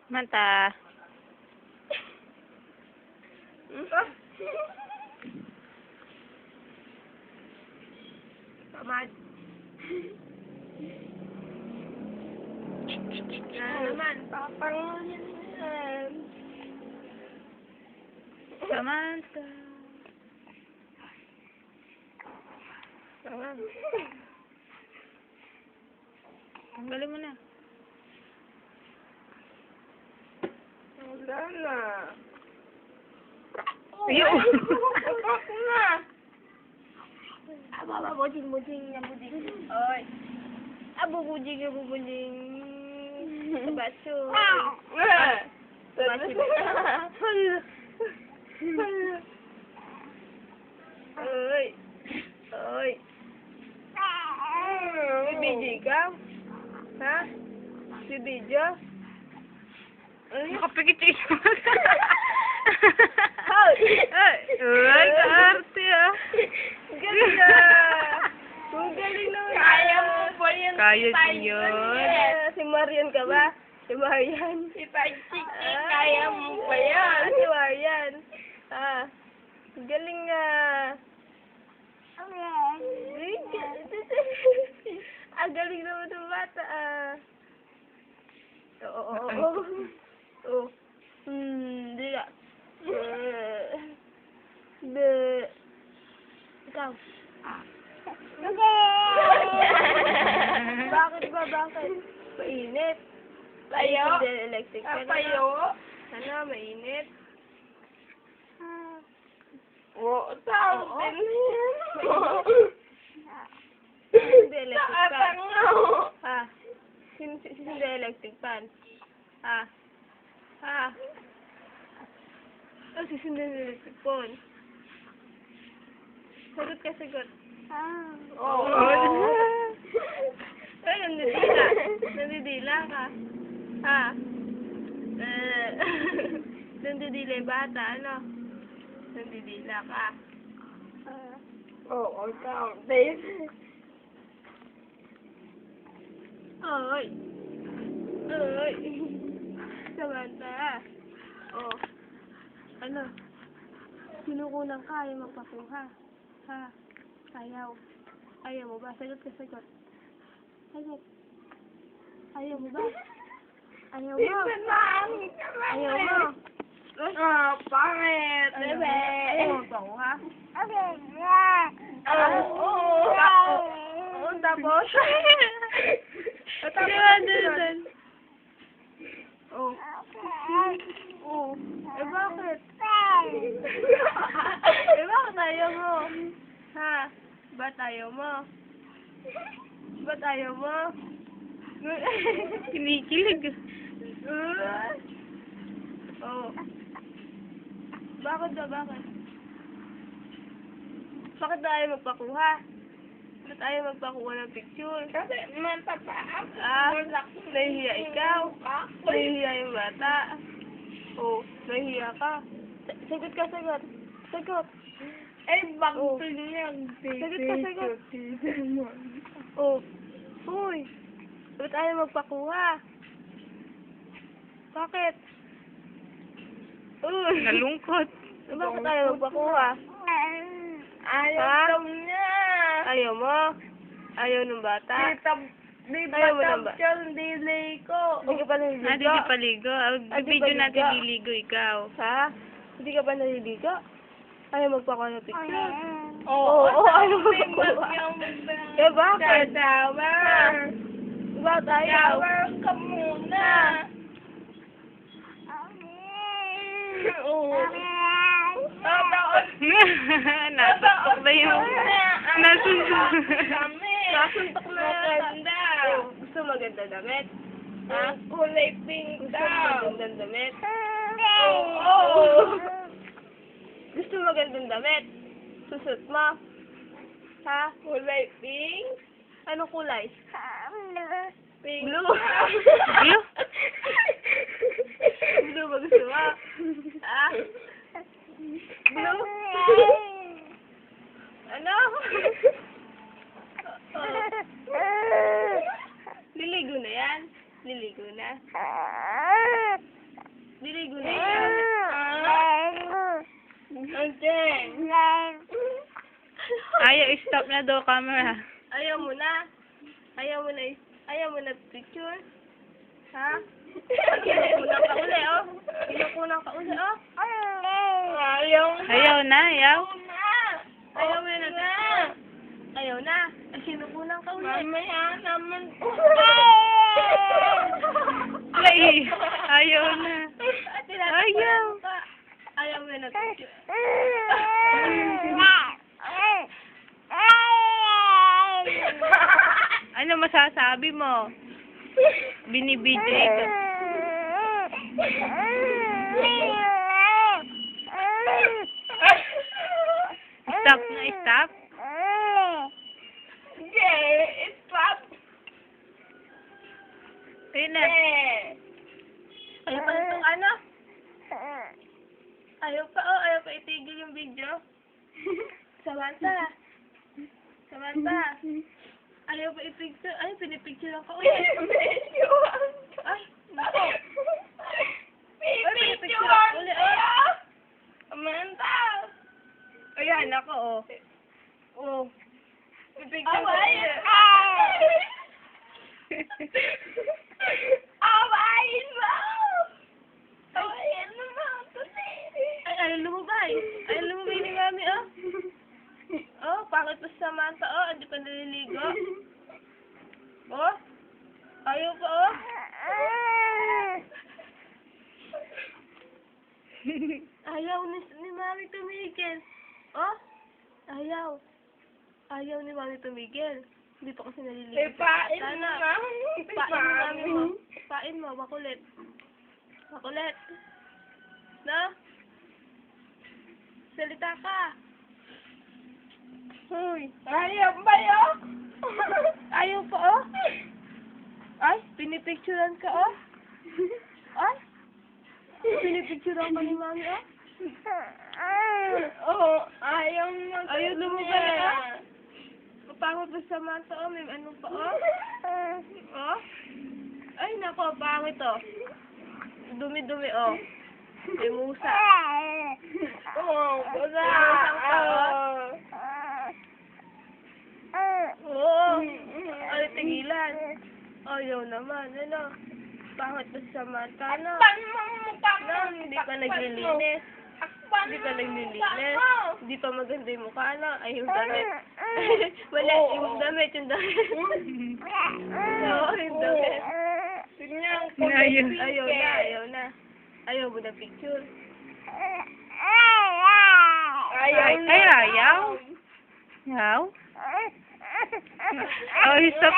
Manta. Tamad. Naman, papangulin yan. Samantha. Naman. Tanggalin mo na. Wala na. Ayun. Ako na. Baba, bujing. Oy. Bubujing. Baso. Baso. Oy. Bibidyo ka? Ha? Bibidyo? Nakapikit yung isa. Hoy! Ay, kaarte ah. Galing na! Ang galing na! Kaya mo po yan. Kaya niyo yun. Si Marian ka ba? Si Marian. Si Pagchik, kaya mo pa yan. Si Marian. Galing nga. Galing naman ng bata Oo. Hindi ka. Ikaw. Bakit ba? Mainit. Payo? Electric ka na. Payo? Ano, mainit? Oo, tao. Hindi electric fan. Hindi electric fan. Hindi electric phone. Sagot. Oo. Ay, nandidila ka. Nandidila yung bata, ano? Nandidila ka. Oo, ikaw. Oy. Samantha. Ano? Sinukulang ka, ayaw magpakuha. Ayaw mo ba? Sagot. Ayaw mo ba? Ayaw mo. Pangit. Ayaw mo magpakuha? Tapos? Bakit? Bakit ayaw mo? Ba't ayaw mo? Kinikilig. Bakit? Bakit ayaw magpakuha? Ba't ayaw magpakuha ng picture? Kasi naman papaak. Nahihiya ikaw. Nahihiya yung bata. Nahihiya ka. Sagot. Bakit niya? Sagot. Uy. Ba't ayaw magpakuha? Bakit? Nalungkot. Bakit ayaw magpakuha? Ayaw niya. Ayaw mo? Ayaw ng bata? Ayaw mo ng bata? Hindi ka pa naliligo? Hindi ka paligo. Video natin liligo ikaw. Hindi ka pa naliligo? Ayaw magpakuha ng picture? Ayaw magpakuha. Bakit? Bakit ayaw? Shower ka muna. Nasuntok na yung... Nasuntok na maganda. Gusto maganda damit? Kulay pink daw. Gusto magandang damit? Gusto magandang damit? Susot mo? Kulay pink? Anong kulay? Pink. Blue? Blue? Blue ba gusto mo? Blue? Ano? Liligo na yan? Liligo na? Ayaw, stop na daw camera. Ayaw mo na. Ayaw mo na picture. Ha? Kinukunan ka uli, oh. Kinukunan ka uli, oh. Ayaw na. Ayaw na, ayaw. Ayaw mo na picture. Ayaw na. Ay, kinukunan ka uli. Mamaya naman. Ay, ayaw na. Ayaw. Ayaw mo na picture. Ano masasabi mo? Binibidyo ka. Stop na, stop. Stop. Ayun na. Ayaw pa itong ano? Ayaw pa itigil yung video. Samantha. Ayaw pa i-picture. Ay, pinipicture lang ka ulit. Ay, nako. Ay, pinipicture lang ulit. Samantha. Ayan, ako, oh. Oh. Pipicture ko ulit. Awayin mo! Awayin mo kasi. Ay, ayaw lumubay. Ayaw lumubay ni Mami, oh. Oh, pangit pa sa Samantha, oh. Hindi pa naliligo. Oh. Ayaw pa, oh. Ayaw ni Mami tumigil. Oh. Ayaw ni Mami tumigil. Hindi pa kasi naliligo. Pain mo na. Pain mo. Pain mo, makulit. Makulit. No? Salita ka. Hoy. Ayaw ba yun? Ayaw pa, oh. Ay, pinipicturean ka, oh. Ay. Pinipicturean ka ni Mami, oh. Oo, ayaw mo. Ayaw lumubay, oh. Pangit pa sa Samantha, oh. May ano pa, oh. Oh. Ay, nako, pangit, oh. Dumi-dumi, oh. May musa. Oo, musa. Oo. Ay, tigilan. Ayaw naman, ano. Pangit pa sa Samantha, ano. Hindi pa naglilinis. Hindi pa maganda yung mukha, ano. Ay, yung damit. Wala, yung damit. Oo, yung damit. Ayaw na. Ayaw mo na picture. Ayaw. Ayaw? Oh, stop.